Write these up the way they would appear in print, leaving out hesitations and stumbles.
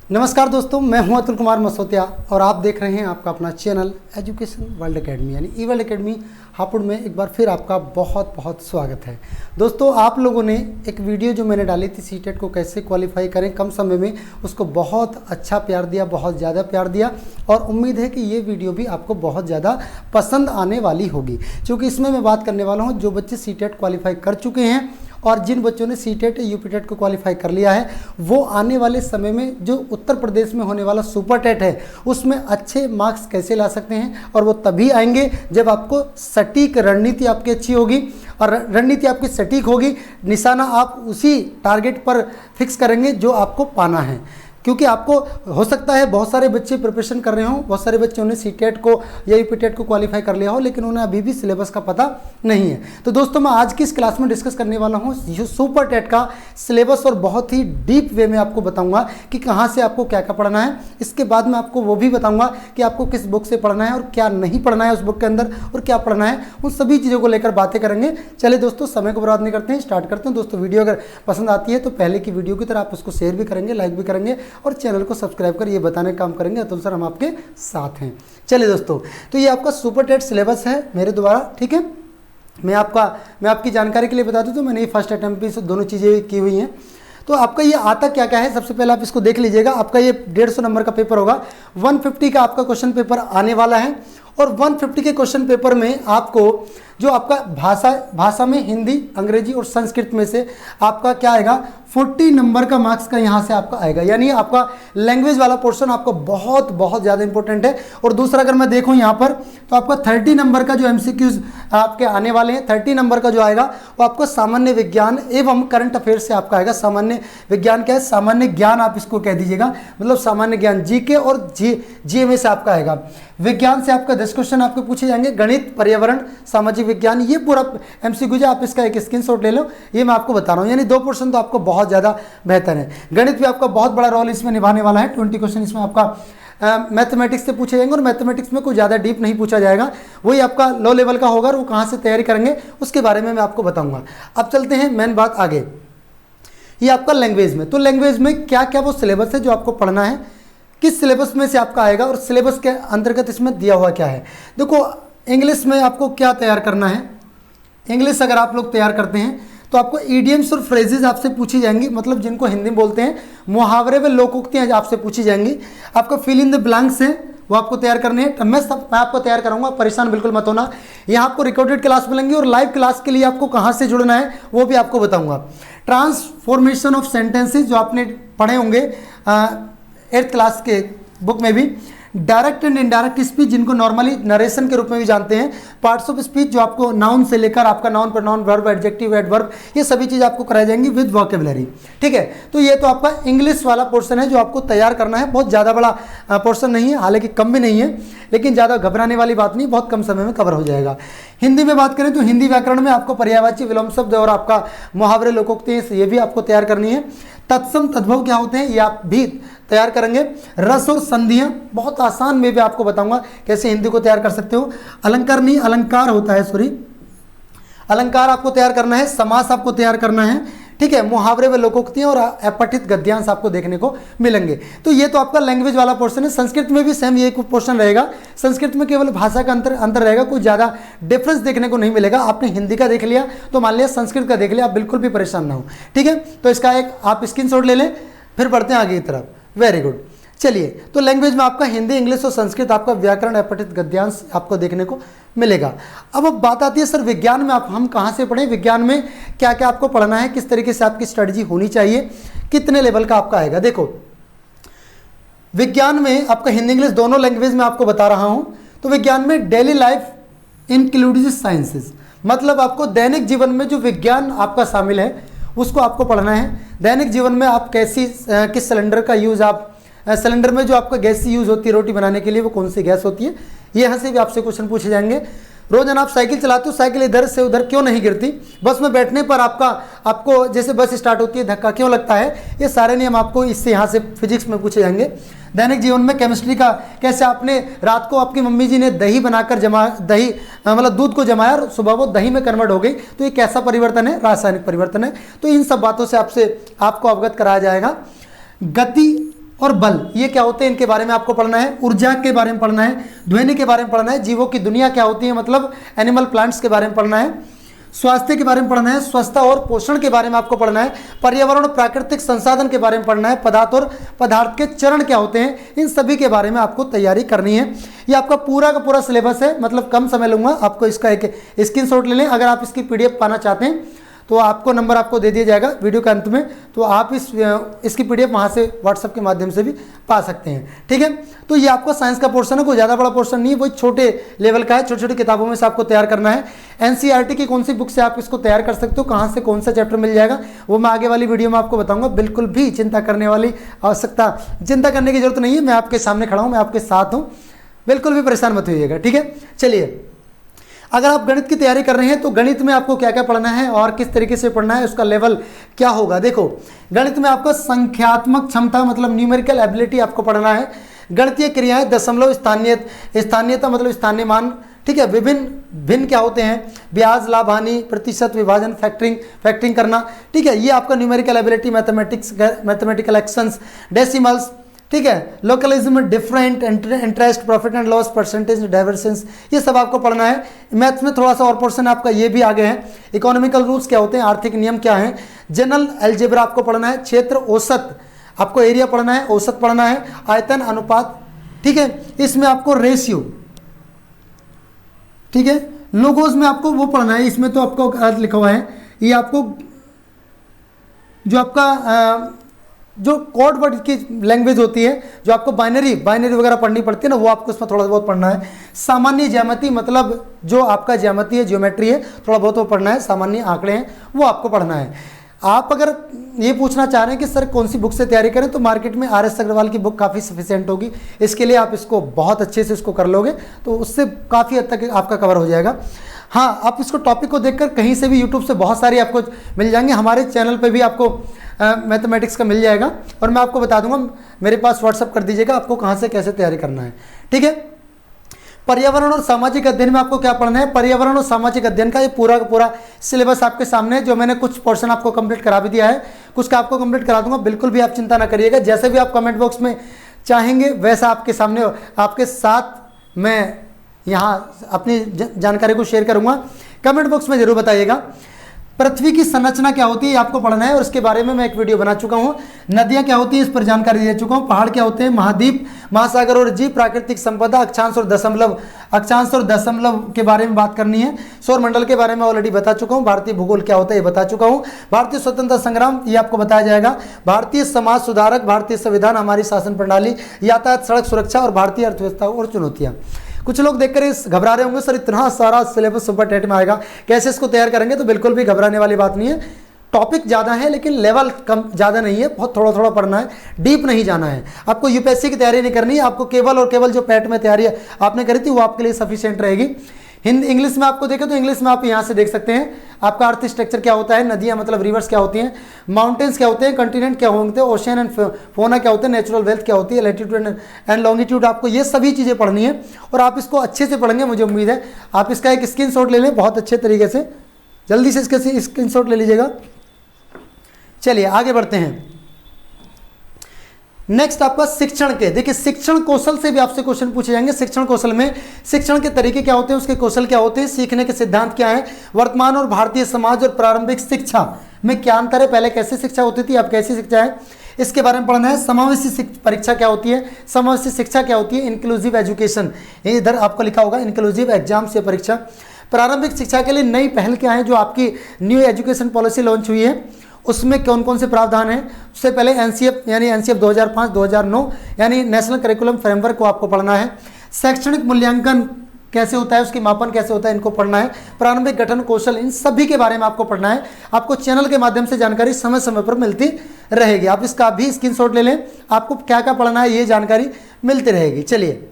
नमस्कार दोस्तों, मैं हूं अतुल कुमार मसोतिया और आप देख रहे हैं आपका अपना चैनल एजुकेशन वर्ल्ड एकेडमी यानी ई वर्ल्ड एकेडमी हापुड़ में एक बार फिर आपका बहुत बहुत स्वागत है। दोस्तों, आप लोगों ने एक वीडियो जो मैंने डाली थी सीटेट को कैसे क्वालिफाई करें कम समय में, उसको बहुत अच्छा प्यार दिया, बहुत ज़्यादा प्यार दिया और उम्मीद है कि ये वीडियो भी आपको बहुत ज़्यादा पसंद आने वाली होगी, क्योंकि इसमें मैं बात करने वाला हूँ जो बच्चे सीटेट क्वालिफाई कर चुके हैं और जिन बच्चों ने सीटेट यूपीटेट को क्वालिफाई कर लिया है वो आने वाले समय में जो उत्तर प्रदेश में होने वाला सुपर टेट है उसमें अच्छे मार्क्स कैसे ला सकते हैं। और वो तभी आएंगे जब आपको सटीक रणनीति आपकी अच्छी होगी और रणनीति आपकी सटीक होगी, निशाना आप उसी टारगेट पर फिक्स करेंगे जो आपको पाना है। क्योंकि आपको हो सकता है बहुत सारे बच्चे प्रिपरेशन कर रहे हों, बहुत सारे बच्चों ने सीटेट को या यूपीटेट को क्वालिफाई कर लिया हो लेकिन उन्हें अभी भी सिलेबस का पता नहीं है। तो दोस्तों, मैं आज की इस क्लास में डिस्कस करने वाला हूं सुपर टेट का सिलेबस और बहुत ही डीप वे में आपको बताऊंगा कि कहां से आपको क्या क्या पढ़ना है। इसके बाद मैं आपको वो भी बताऊंगा कि आपको किस बुक से पढ़ना है और क्या नहीं पढ़ना है उस बुक के अंदर और क्या पढ़ना है, उन सभी चीज़ों को लेकर बातें करेंगे। चलिए दोस्तों, समय को बर्बाद नहीं करते हैं, स्टार्ट करते हैं। दोस्तों, वीडियो अगर पसंद आती है तो पहले की वीडियो की तरह आप उसको शेयर भी करेंगे, लाइक भी करेंगे और चैनल को सब्सक्राइब कर ये बताने का काम करेंगे अतुल सर हम आपके साथ हैं। चलिए दोस्तों, तो ये आपका सुपर टेट सिलेबस है मेरे द्वारा, ठीक है। मैं आपकी जानकारी के लिए बता दूं तो मैंने ये फर्स्ट अटेम्प्ट भी दोनों चीज़ें की हुई हैं। तो आपका ये आता क्या क्या है, सबसे पहले आप इसको देख लीजिएगा। आपका ये 150 नंबर का पेपर होगा, 150 का आपका क्वेश्चन पेपर आने वाला है और 150 के क्वेश्चन पेपर में आपको जो आपका भाषा में हिंदी, अंग्रेजी और संस्कृत में से आपका क्या आएगा, 40 नंबर का मार्क्स का यहाँ से आपका आएगा। यानी आपका लैंग्वेज वाला पोर्शन आपको बहुत बहुत ज़्यादा इंपॉर्टेंट है। और दूसरा अगर मैं देखूँ यहाँ पर तो आपका 30 नंबर का जो MCQs आपके आने वाले हैं, 30 नंबर का जो आएगा वो आपको सामान्य विज्ञान एवं करंट अफेयर्स से आपका आएगा। सामान्य विज्ञान क्या है, सामान्य ज्ञान आप इसको कह दीजिएगा, मतलब सामान्य ज्ञान GK और GMA से आपका आएगा। विज्ञान से आपका 10 क्वेश्चन आपके पूछे जाएंगे, गणित, पर्यावरण, सामाजिक विज्ञान, ये पूरा MCQ है। आप इसका एक स्क्रीनशॉट ले लो, ये मैं आपको बता रहा हूँ। यानी 2 पोर्शन तो आपको बहुत ज़्यादा बेहतर है। गणित भी आपका बहुत बड़ा रोल इसमें निभाने वाला है। 20 क्वेश्चन इसमें आपका मैथमेटिक्स से पूछे जाएंगे और मैथमेटिक्स में कोई ज़्यादा डीप नहीं पूछा जाएगा, वही आपका लो लेवल का होगा और वो कहाँ से तैयारी करेंगे उसके बारे में मैं आपको बताऊँगा। अब चलते हैं मेन बात आगे, ये आपका लैंग्वेज में। तो लैंग्वेज में क्या क्या वो सिलेबस है जो आपको पढ़ना है, किस सिलेबस में से आपका आएगा और सिलेबस के अंतर्गत इसमें दिया हुआ क्या है। देखो, इंग्लिश में आपको क्या तैयार करना है। इंग्लिश अगर आप लोग तैयार करते हैं तो आपको ईडियम्स और फ्रेजेस आपसे पूछी जाएंगी, मतलब जिनको हिंदी में बोलते हैं मुहावरे व लोकोक्तियाँ आपसे पूछी जाएंगी। आपका फिल इन द ब्लैंक्स है वो आपको तैयार करने हैं। मैं आपको तैयार कराऊंगा, परेशान बिल्कुल मत होना। यहाँ आपको रिकॉर्डेड क्लास मिलेंगी और लाइव क्लास के लिए आपको कहाँ से जुड़ना है वो भी आपको बताऊंगा। ट्रांसफॉर्मेशन ऑफ सेंटेंसेज जो आपने पढ़े होंगे 8th क्लास के बुक में भी, डायरेक्ट एंड इनडायरेक्ट स्पीच जिनको नॉर्मली नरेशन के रूप में भी जानते हैं, पार्ट्स ऑफ स्पीच जो आपको नाउन से लेकर आपका noun, pronoun, verb, adjective, adverb, ये सभी चीज़ आपको कराई जाएंगी विद वोकेबुलरी, ठीक है। तो ये तो आपका इंग्लिश वाला पोर्शन है जो आपको तैयार करना है। बहुत ज़्यादा बड़ा पोर्शन नहीं है, हालांकि कम भी नहीं है, लेकिन ज़्यादा घबराने वाली बात नहीं, बहुत कम समय में कवर हो जाएगा। हिंदी में बात करें तो हिंदी व्याकरण में आपको पर्यायवाची, विलोम शब्द और आपका मुहावरे, लोकोक्ति, ये भी आपको तैयार करनी है। तत्सम, तद्भव क्या होते हैं ये आप भी तैयार करेंगे। रस और संधियां बहुत आसान में भी आपको बताऊंगा कैसे हिंदी को तैयार कर सकते हो। अलंकार नहीं, अलंकार होता है, सॉरी, अलंकार आपको तैयार करना है। समास आपको तैयार करना है, ठीक है। मुहावरे व लोकोक्तियां और अपठित गद्यांश आपको देखने को मिलेंगे। तो ये तो आपका लैंग्वेज वाला पोर्शन है। संस्कृत में भी सेम ये पोर्शन रहेगा। संस्कृत में केवल भाषा का अंतर रहेगा, कोई ज़्यादा डिफरेंस देखने को नहीं मिलेगा। आपने हिंदी का देख लिया तो मान लिया संस्कृत का देख लिया, आप बिल्कुल भी परेशान ना हो, ठीक है। तो इसका एक आप स्क्रीनशॉट ले लें, फिर बढ़ते हैं आगे की तरफ। Very good. चलिए, तो लैंग्वेज में आपका हिंदी, इंग्लिश और संस्कृत, आपका व्याकरण, अपठित गद्यांश आपको देखने को मिलेगा। अब बात आती है सर विज्ञान में हम कहाँ से पढ़ें, विज्ञान में क्या क्या आपको पढ़ना है, किस तरीके से आपकी स्ट्रेटजी होनी चाहिए, कितने लेवल का आपका आएगा। देखो, विज्ञान में आपका हिंदी इंग्लिश दोनों लैंग्वेज में आपको बता रहा हूँ। तो विज्ञान में डेली लाइफ इंक्लूडिंग साइंसेज, मतलब आपको दैनिक जीवन में जो विज्ञान आपका शामिल है उसको आपको पढ़ना है। दैनिक जीवन में आप किस सिलेंडर का यूज़, आप सिलेंडर में जो आपका गैस यूज़ होती है रोटी बनाने के लिए वो कौन सी गैस होती है, ये यहाँ से भी आपसे क्वेश्चन पूछे जाएंगे। रोजाना आप साइकिल चलाते हो, साइकिल इधर से उधर क्यों नहीं गिरती, बस में बैठने पर आपको जैसे बस स्टार्ट होती है धक्का क्यों लगता है, ये सारे नियम आपको इससे यहाँ से फिजिक्स में पूछे जाएंगे। दैनिक जीवन में केमिस्ट्री का, कैसे आपने रात को आपकी मम्मी जी ने दही बनाकर मतलब दूध को जमाया और सुबह वो दही में कन्वर्ट हो गई, तो ये कैसा परिवर्तन है, रासायनिक परिवर्तन है। तो इन सब बातों से आपको अवगत कराया जाएगा। गति और बल, ये क्या होते हैं इनके बारे में आपको पढ़ना है। ऊर्जा के बारे में पढ़ना है, ध्वनि के बारे में पढ़ना है, जीवों की दुनिया क्या होती है मतलब एनिमल प्लांट्स के बारे में पढ़ना है, स्वास्थ्य के बारे में पढ़ना है, स्वच्छता और पोषण के बारे में आपको पढ़ना है, पर्यावरण और प्राकृतिक संसाधन के बारे में पढ़ना है, पदार्थ और पदार्थ के चरण क्या होते हैं, इन सभी के बारे में आपको तैयारी करनी है। ये आपका पूरा का पूरा सिलेबस है, मतलब कम समय लूँगा, आपको इसका एक स्क्रीनशॉट ले लें। अगर आप इसकी PDF पाना चाहते हैं तो आपको नंबर आपको दे दिया जाएगा वीडियो के अंत में, तो आप इसकी PDF वहाँ से व्हाट्सएप के माध्यम से भी पा सकते हैं, ठीक है। तो ये आपका साइंस का पोर्शन है, कोई ज़्यादा बड़ा पोर्शन नहीं है, वही छोटे लेवल का है, छोटी छोटी किताबों में से आपको तैयार करना है। NCERT की कौन सी बुक से आप इसको तैयार कर सकते हो, कहाँ से कौन सा चैप्टर मिल जाएगा, वो मैं आगे वाली वीडियो में आपको बताऊँगा। बिल्कुल भी चिंता करने करने की जरूरत नहीं है, मैं आपके सामने खड़ा हूँ, मैं आपके साथ हूँ, बिल्कुल भी परेशान मत होइएगा, ठीक है। चलिए, अगर आप गणित की तैयारी कर रहे हैं तो गणित में आपको क्या क्या पढ़ना है और किस तरीके से पढ़ना है, उसका लेवल क्या होगा। देखो, गणित में आपको संख्यात्मक क्षमता मतलब न्यूमेरिकल एबिलिटी आपको पढ़ना है, गणितीय क्रियाएं, दशमलव, स्थानीयता मतलब स्थानीय मान, ठीक है, भिन्न क्या होते हैं, ब्याज, लाभ, हानि, प्रतिशत, विभाजन, फैक्टरिंग करना, ठीक है, ये आपका numerical ability, mathematical actions, decimals, ठीक है, localism, different, interest, profit and loss, percentage, divergence, ये सब आपको पढ़ना है। मैथ्स में थोड़ा सा और पोर्शन आपका ये भी आगे है। इकोनॉमिकल रूल्स क्या होते हैं, आर्थिक नियम क्या है, जनरल अलजेब्रा आपको पढ़ना है, क्षेत्र, औसत, आपको एरिया पढ़ना है, औसत पढ़ना है, आयतन, अनुपात, ठीक है, इसमें आपको रेशियो, ठीक है, लोगोस में आपको वो पढ़ना है, इसमें तो आपको अर्थ लिखा हुआ है, ये आपको जो आपका जो कोड वर्ड की लैंग्वेज होती है, जो आपको बाइनरी वगैरह पढ़नी पड़ती है ना, वो आपको इसमें थोड़ा बहुत पढ़ना है। सामान्य ज्यामिति मतलब जो आपका ज्यामिति है, ज्योमेट्री है, थोड़ा बहुत वो पढ़ना है, सामान्य आंकड़े हैं वो आपको पढ़ना है। आप अगर ये पूछना चाह रहे हैं कि सर कौन सी बुक से तैयारी करें, तो मार्केट में RS अग्रवाल की बुक काफ़ी सफिशिएंट होगी, इसके लिए आप इसको बहुत अच्छे से इसको कर लोगे तो उससे काफ़ी हद तक आपका कवर हो जाएगा। हाँ, आप इसको टॉपिक को देखकर कहीं से भी यूट्यूब से बहुत सारी आपको मिल जाएंगे, हमारे चैनल पे भी आपको मैथमेटिक्स का मिल जाएगा, और मैं आपको बता दूंगा, मेरे पास व्हाट्सअप कर दीजिएगा आपको कहाँ से कैसे तैयारी करना है, ठीक है। पर्यावरण और सामाजिक अध्ययन में आपको क्या पढ़ना है, पर्यावरण और सामाजिक अध्ययन का ये पूरा का पूरा सिलेबस आपके सामने है, जो मैंने कुछ पोर्शन आपको कंप्लीट करा भी दिया है, कुछ का आपको कंप्लीट करा दूंगा, बिल्कुल भी आप चिंता ना करिएगा। जैसे भी आप कमेंट बॉक्स में चाहेंगे वैसा आपके सामने आपके साथ मैं यहाँ अपनी जानकारी को शेयर करूँगा, कमेंट बॉक्स में ज़रूर बताइएगा। पृथ्वी की संरचना क्या होती है आपको पढ़ना है, और उसके बारे में मैं एक वीडियो बना चुका हूँ। नदियाँ क्या होती है इस पर जानकारी दे चुका हूँ। पहाड़ क्या होते हैं, महाद्वीप, महासागर और जीव, प्राकृतिक संपदा, अक्षांश और दशमलव के बारे में बात करनी है। सौर मंडल के बारे में ऑलरेडी बता चुका हूँ। भारतीय भूगोल क्या होता है ये बता चुका हूँ। भारतीय स्वतंत्रता संग्राम ये आपको बताया जाएगा। भारतीय समाज सुधारक, भारतीय संविधान, हमारी शासन प्रणाली, यातायात, सड़क सुरक्षा और भारतीय अर्थव्यवस्था और चुनौतियाँ। कुछ लोग देखकर इस घबरा रहे होंगे, सर इतना सारा सिलेबस सुपर टेट में आएगा, कैसे इसको तैयार करेंगे, तो बिल्कुल भी घबराने वाली बात नहीं है। टॉपिक ज़्यादा है लेकिन लेवल कम ज़्यादा नहीं है, बहुत थोड़ा थोड़ा पढ़ना है, डीप नहीं जाना है। आपको UPSC की तैयारी नहीं करनी है, आपको केवल और केवल जो पैट में तैयारी आपने करी थी वो आपके लिए सफिशिएंट रहेगी। हिंदी इंग्लिश में आपको देखें तो इंग्लिश में आप यहाँ से देख सकते हैं आपका अर्थ स्ट्रक्चर क्या होता है, नदियाँ मतलब रिवर्स क्या होती हैं, माउंटेन्स क्या होते हैं, कंटिनेंट क्या होते हैं, ओशियन एंड फोना क्या होते हैं, नेचुरल वेल्थ क्या होती है, लैटिट्यूड एंड लॉन्गिट्यूड, आपको ये सभी चीज़ें पढ़नी है और आप इसको अच्छे से पढ़ेंगे, मुझे उम्मीद है। आप इसका एक स्क्रीनशॉट ले लें बहुत अच्छे तरीके से, जल्दी से इसके स्क्रीनशॉट ले लीजिएगा। चलिए आगे बढ़ते हैं। नेक्स्ट आपका शिक्षण के, देखिए शिक्षण कौशल से भी आपसे क्वेश्चन पूछे जाएंगे। शिक्षण कौशल में शिक्षण के तरीके क्या होते हैं, उसके कौशल क्या होते हैं, सीखने के सिद्धांत क्या हैं, वर्तमान और भारतीय समाज और प्रारंभिक शिक्षा में क्या अंतर है, पहले कैसे शिक्षा होती थी अब कैसी शिक्षा है, इसके बारे में पढ़ना है। समावेशी परीक्षा क्या होती है, समावेशी शिक्षा क्या होती है, इंक्लूसिव एजुकेशन, ये इधर आपको लिखा होगा इंक्लूसिव एग्जाम से परीक्षा। प्रारंभिक शिक्षा के लिए नई पहल क्या है, जो आपकी न्यू एजुकेशन पॉलिसी लॉन्च हुई है उसमें कौन कौन से प्रावधान हैं। उससे पहले NCF यानी NCF 2005-2009 यानी नेशनल करिकुलम फ्रेमवर्क को आपको पढ़ना है। शैक्षणिक मूल्यांकन कैसे होता है, उसकी मापन कैसे होता है, इनको पढ़ना है। प्रारंभिक गठन कौशल, इन सभी के बारे में आपको पढ़ना है। आपको चैनल के माध्यम से जानकारी समय समय पर मिलती रहेगी, आप इसका भी स्क्रीनशॉट ले लें, आपको क्या क्या पढ़ना है ये जानकारी मिलती रहेगी। चलिए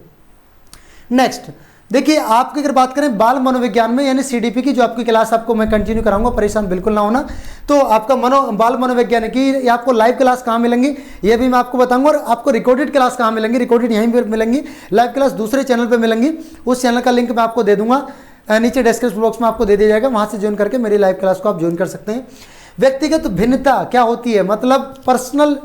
नेक्स्ट देखिए, आपकी अगर बात करें बाल मनोविज्ञान में यानी CDP की जो आपकी क्लास आपको मैं कंटिन्यू कराऊंगा, परेशान बिल्कुल ना होना। तो आपका बाल मनोविज्ञान की आपको लाइव क्लास कहाँ मिलेंगी ये भी मैं आपको बताऊंगा, और आपको रिकॉर्डेड क्लास कहाँ मिलेंगी, रिकॉर्डेड यहीं पर मिलेंगी, लाइव क्लास दूसरे चैनल पर मिलेंगी। उस चैनल का लिंक मैं आपको दे दूंगा, नीचे डिस्क्रिप्शन बॉक्स में आपको दे दिया जाएगा, वहाँ से ज्वाइन करके मेरी लाइव क्लास को आप ज्वाइन कर सकते हैं। व्यक्तिगत भिन्नता क्या होती है, मतलब पर्सनल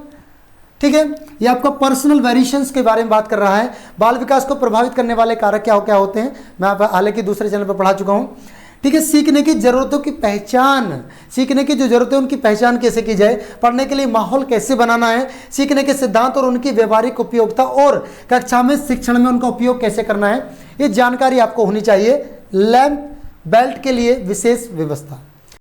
ठीक है। ये आपका पर्सनल वेरिएशंस के बारे में बात कर रहा है। बाल विकास को प्रभावित करने वाले कारक क्या क्या होते हैं, मैं हालांकि दूसरे चैनल पर पढ़ा चुका हूँ। ठीक है, सीखने की ज़रूरतों की पहचान, सीखने की जो ज़रूरतें उनकी पहचान कैसे की जाए, पढ़ने के लिए माहौल कैसे बनाना है, सीखने के सिद्धांत और उनकी व्यवहारिक उपयोगिता और कक्षा में शिक्षण में उनका उपयोग कैसे करना है, ये जानकारी आपको होनी चाहिए। लैंप बेल्ट के लिए विशेष व्यवस्था,